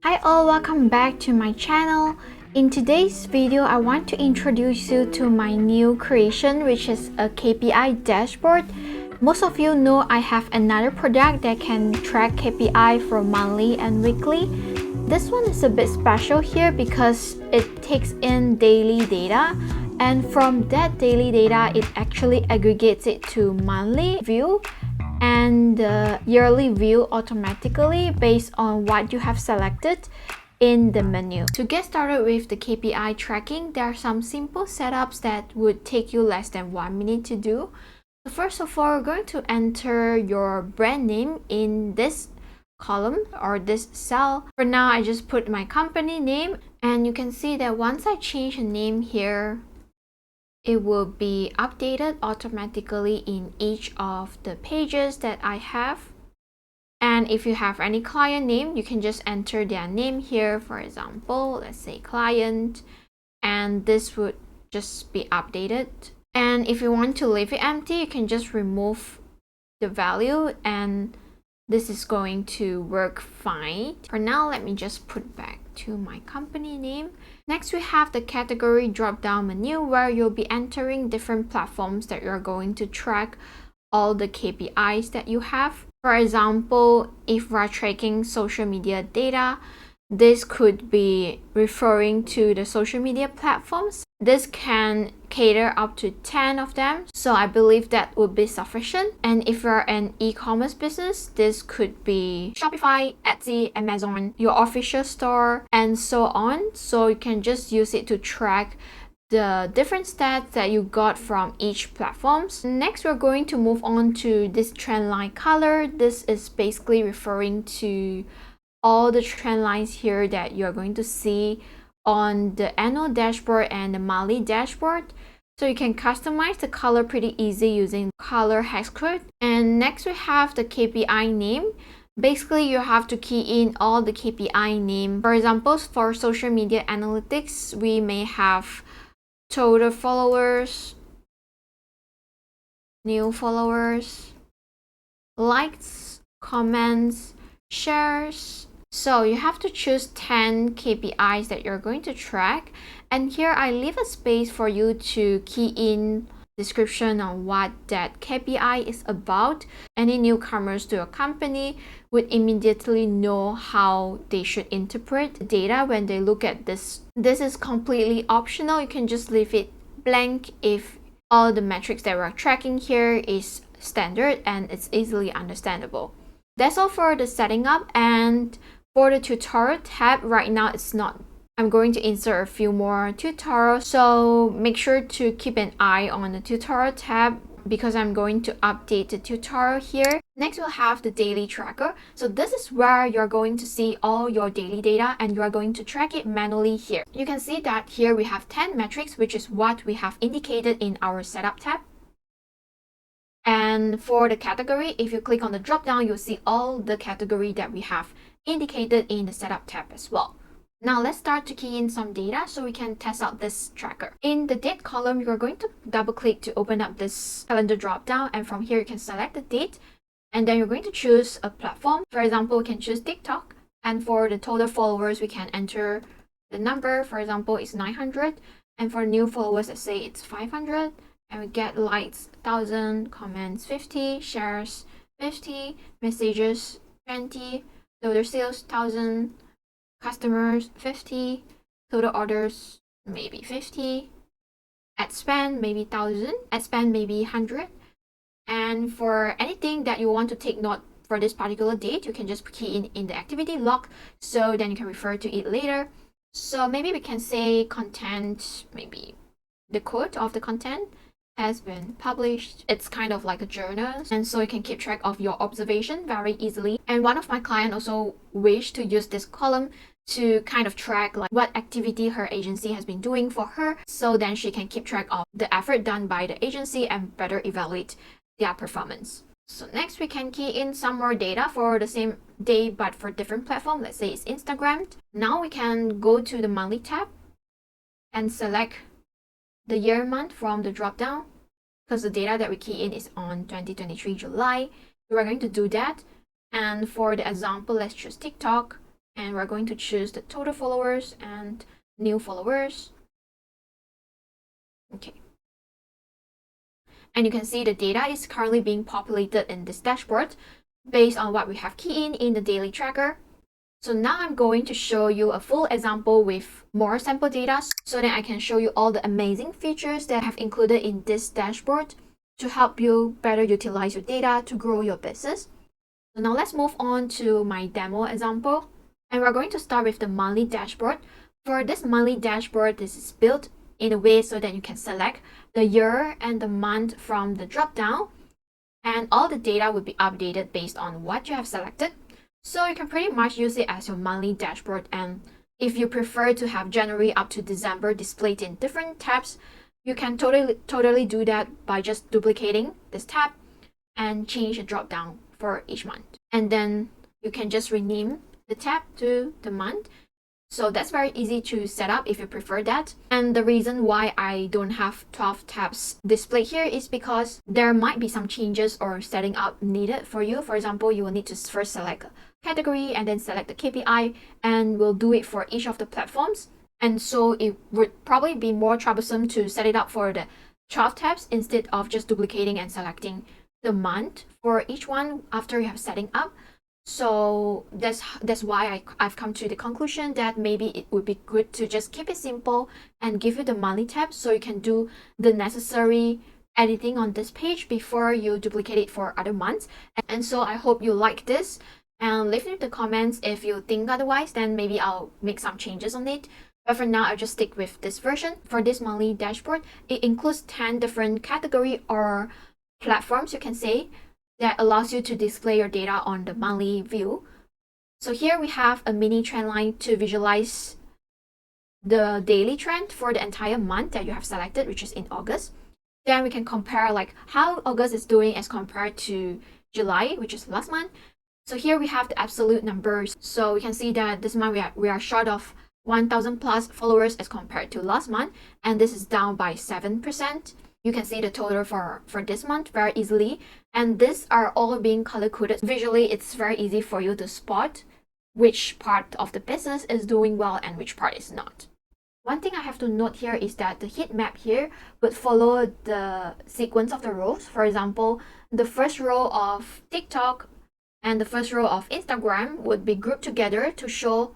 Hi all, welcome back to my channel. In today's video, I want to introduce you to my new creation, which is a KPI dashboard. Most of you know I have another product that can track KPI for monthly and weekly. This one is a bit special here because it takes in daily data, and from that daily data, it actually aggregates it to monthly view and the yearly view automatically based on what you have selected in the menu. To get started with the KPI tracking, there are some simple setups that would take you less than 1 minute to do. So first of all, we're going to enter your brand name in this column or this cell. For now, I just put my company name, and you can see that once I change the name here, it will be updated automatically in each of the pages that I have. And if you have any client name, you can just enter their name here. For example, let's say client, and this would just be updated. And if you want to leave it empty, you can just remove the value and this is going to work fine. For now, let me just put back to my company name. Next, we have the category drop-down menu where you'll be entering different platforms that you're going to track all the KPIs that you have. For example, if we're tracking social media data, this could be referring to the social media platforms. This can cater up to 10 of them, so I believe that would be sufficient. And if you're an e-commerce business, this could be Shopify, Etsy, Amazon, your official store, and so on. So you can just use it to track the different stats that you got from each platforms. Next, we're going to move on to this trendline color. This is basically referring to all the trend lines here that you're going to see on the annual dashboard and the monthly dashboard. So you can customize the color pretty easy using color hex code. And next we have the KPI name. Basically, you have to key in all the KPI name. For example, for social media analytics, we may have total followers, new followers, likes, comments, shares. So you have to choose 10 KPIs that you're going to track, and here I leave a space for you to key in description on what that KPI is about. Any newcomers to your company would immediately know how they should interpret the data when they look at this. This is completely optional. You can just leave it blank if all the metrics that we're tracking here is standard and it's easily understandable. That's all for the setting up. And for the tutorial tab, right now it's not. I'm going to insert a few more tutorials, so make sure to keep an eye on the tutorial tab because I'm going to update the tutorial here. Next, we'll have the daily tracker. So this is where you're going to see all your daily data and you are going to track it manually here. You can see that here we have 10 metrics, which is what we have indicated in our setup tab. And for the category, if you click on the drop down, you'll see all the category that we have indicated in the setup tab as well. Now let's start to key in some data so we can test out this tracker. In the date column, you're going to double click to open up this calendar drop down, and from here you can select the date and then you're going to choose a platform. For example, we can choose TikTok, and for the total followers we can enter the number. For example, it's 900, and for new followers, let's say it's 500, and we get likes 1000, comments 50, shares 50, messages 20, total sales 1000, customers 50, total orders maybe 50, ad spend maybe 1000, ad spend maybe 100. And for anything that you want to take note for this particular date, you can just key in the activity log, so then you can refer to it later. So maybe we can say content, maybe the quote of the content has been published. It's kind of like a journal, and so you can keep track of your observation very easily. And one of my clients also wished to use this column to kind of track like what activity her agency has been doing for her, so then she can keep track of the effort done by the agency and better evaluate their performance. So next we can key in some more data for the same day but for different platform. Let's say it's Instagram. Now we can go to the monthly tab and select the year month from the drop down because the data that we key in is on 2023 July. We're going to do that, and for the example, let's choose TikTok. And we're going to choose the total followers and new followers. Okay. And you can see the data is currently being populated in this dashboard based on what we have keyed in the daily tracker. So now I'm going to show you a full example with more sample data so that I can show you all the amazing features that I have included in this dashboard to help you better utilize your data to grow your business. So now let's move on to my demo example. And we're going to start with the monthly dashboard. For this monthly dashboard, this is built in a way so that you can select the year and the month from the drop down, and all the data will be updated based on what you have selected. So you can pretty much use it as your monthly dashboard. And if you prefer to have January up to December displayed in different tabs, you can totally do that by just duplicating this tab and change the drop down for each month. And then you can just rename the tab to the month. So that's very easy to set up if you prefer that. And the reason why I don't have 12 tabs displayed here is because there might be some changes or setting up needed for you. For example, you will need to first select a category and then select the KPI, and we'll do it for each of the platforms. And so it would probably be more troublesome to set it up for the 12 tabs instead of just duplicating and selecting the month for each one after you have setting up. So that's why I've come to the conclusion that maybe it would be good to just keep it simple and give you the monthly tab so you can do the necessary editing on this page before you duplicate it for other months. And so I hope you like this, and leave in the comments if you think otherwise, then maybe I'll make some changes on it. But for now, I'll just stick with this version. For this monthly dashboard, it includes 10 different category or platforms, you can say, that allows you to display your data on the monthly view. So here we have a mini trend line to visualize the daily trend for the entire month that you have selected, which is in August. Then we can compare like how August is doing as compared to July, which is last month. So here we have the absolute numbers. So we can see that this month we are short of 1,000 plus followers as compared to last month, and this is down by 7%. You can see the total for this month very easily, and these are all being color coded. Visually, it's very easy for you to spot which part of the business is doing well and which part is not. One thing I have to note here is that the heat map here would follow the sequence of the rows. For example, the first row of TikTok and the first row of Instagram would be grouped together to show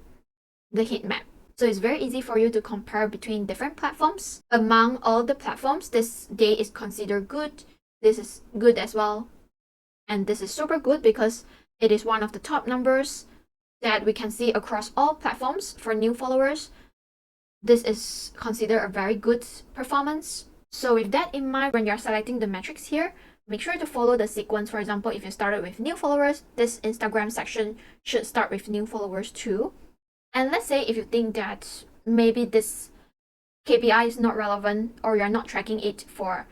the heat map. So it's very easy for you to compare between different platforms. Among all the platforms, this day is considered good. This is good as well. And this is super good because it is one of the top numbers that we can see across all platforms for new followers. This is considered a very good performance. So with that in mind, when you're selecting the metrics here, make sure to follow the sequence. For example, if you started with new followers, this Instagram section should start with new followers too. And let's say if you think that maybe this KPI is not relevant or you're not tracking it for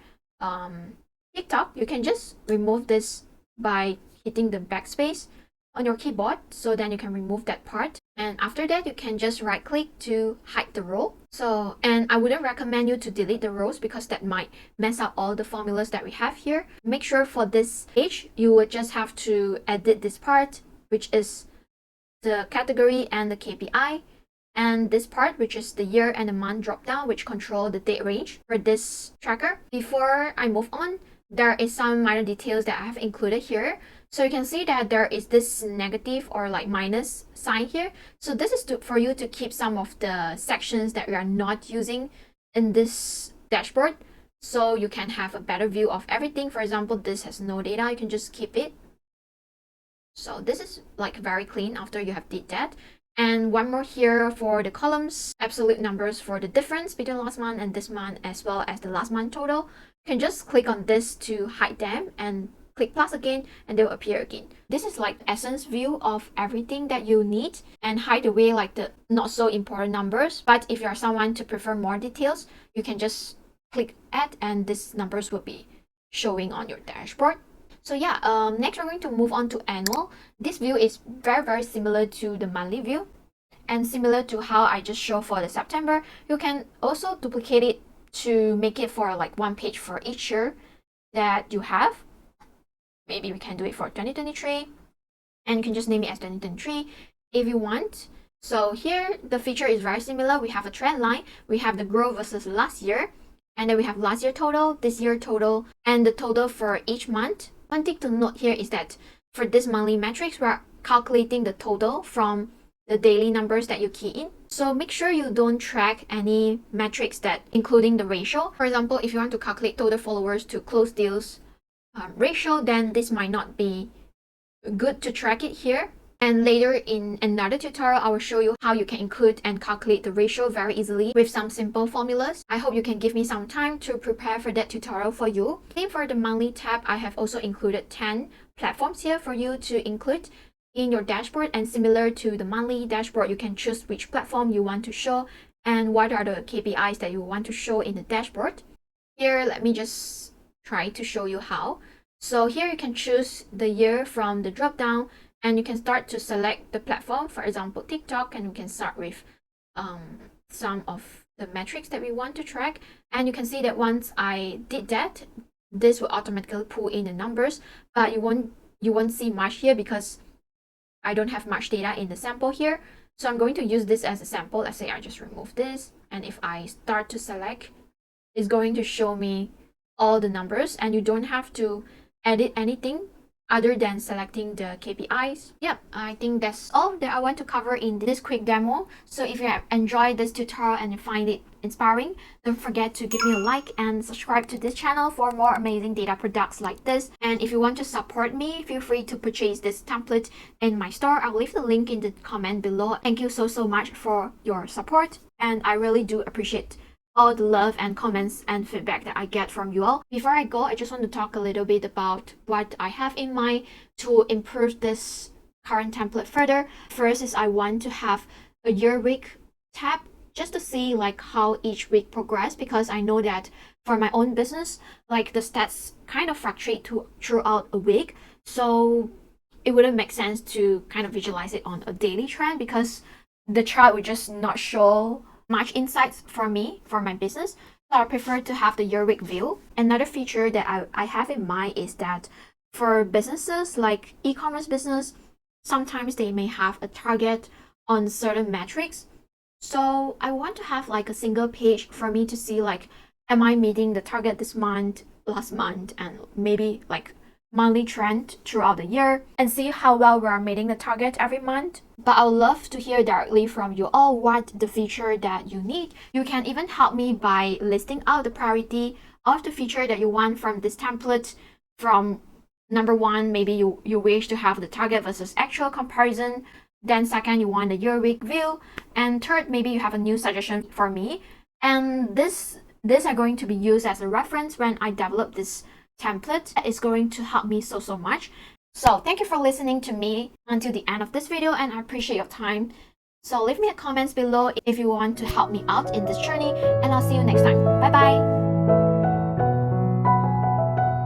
TikTok, you can just remove this by hitting the backspace on your keyboard. So then you can remove that part. And after that, you can just right click to hide the row. And I wouldn't recommend you to delete the rows because that might mess up all the formulas that we have here. Make sure for this page, you would just have to edit this part, which is the category and the KPI, and this part, which is the year and the month drop down, which control the date range for this tracker. Before I move on, there is some minor details that I have included here. So you can see that there is this negative or like minus sign here. So this is for you to keep some of the sections that we are not using in this dashboard, so you can have a better view of everything. For example, this has no data, you can just keep it. So this is like very clean after you have did that. And one more here for the columns, absolute numbers for the difference between last month and this month, as well as the last month total. You can just click on this to hide them and click plus again, and they'll appear again. This is like essence view of everything that you need, and hide away like the not so important numbers. But if you are someone to prefer more details, you can just click add, and these numbers will be showing on your dashboard. So yeah, next we're going to move on to annual. This view is very similar to the monthly view, and similar to how I just showed for the September. You can also duplicate it to make it for like one page for each year that you have. Maybe we can do it for 2023, and you can just name it as 2023 if you want. So here, the feature is very similar. We have a trend line, we have the growth versus last year, and then we have last year total, this year total, and the total for each month. One thing to note here is that for this monthly metrics, we're calculating the total from the daily numbers that you key in. So make sure you don't track any metrics that including the ratio. For example, if you want to calculate total followers to close deals ratio, then this might not be good to track it here. And later in another tutorial, I will show you how you can include and calculate the ratio very easily with some simple formulas. I hope you can give me some time to prepare for that tutorial for you. Same for the monthly tab, I have also included 10 platforms here for you to include in your dashboard, and similar to the monthly dashboard, you can choose which platform you want to show and what are the KPIs that you want to show in the dashboard. Here, let me just try to show you how. So here you can choose the year from the drop down, and you can start to select the platform, for example TikTok, and we can start with some of the metrics that we want to track. And you can see that once I did that, this will automatically pull in the numbers, but you won't see much here because I don't have much data in the sample here. So I'm going to use this as a sample. Let's say I just remove this, and if I start to select, it's going to show me all the numbers, and you don't have to edit anything other than selecting the KPIs. Yep, I think that's all that I want to cover in this quick demo. So if you have enjoyed this tutorial and you find it inspiring, don't forget to give me a like and subscribe to this channel for more amazing data products like this. And if you want to support me, feel free to purchase this template in my store. I'll leave the link in the comment below. Thank you so much for your support, and I really do appreciate all the love and comments and feedback that I get from you all. Before I go, I just want to talk a little bit about what I have in mind to improve this current template further. First is I want to have a year week tab just to see like how each week progress, because I know that for my own business, like the stats kind of fluctuate throughout a week. So it wouldn't make sense to kind of visualize it on a daily trend, because the chart would just not show much insights for me, for my business. So I prefer to have the year week view. Another feature that I have in mind is that for businesses like e-commerce business, sometimes they may have a target on certain metrics. So I want to have like a single page for me to see like, am I meeting the target this month, last month, and maybe like monthly trend throughout the year, and see how well we are meeting the target every month. But I would love to hear directly from you all what the feature that you need. You can even help me by listing out the priority of the feature that you want from this template. From number one, maybe you wish to have the target versus actual comparison. Then second, you want the year week view. And third, maybe you have a new suggestion for me. And these are going to be used as a reference when I develop this template. That is going to help me so much. So thank you for listening to me until the end of this video, and I appreciate your time. So leave me a comments below if you want to help me out in this journey, and I'll see you next time. Bye bye.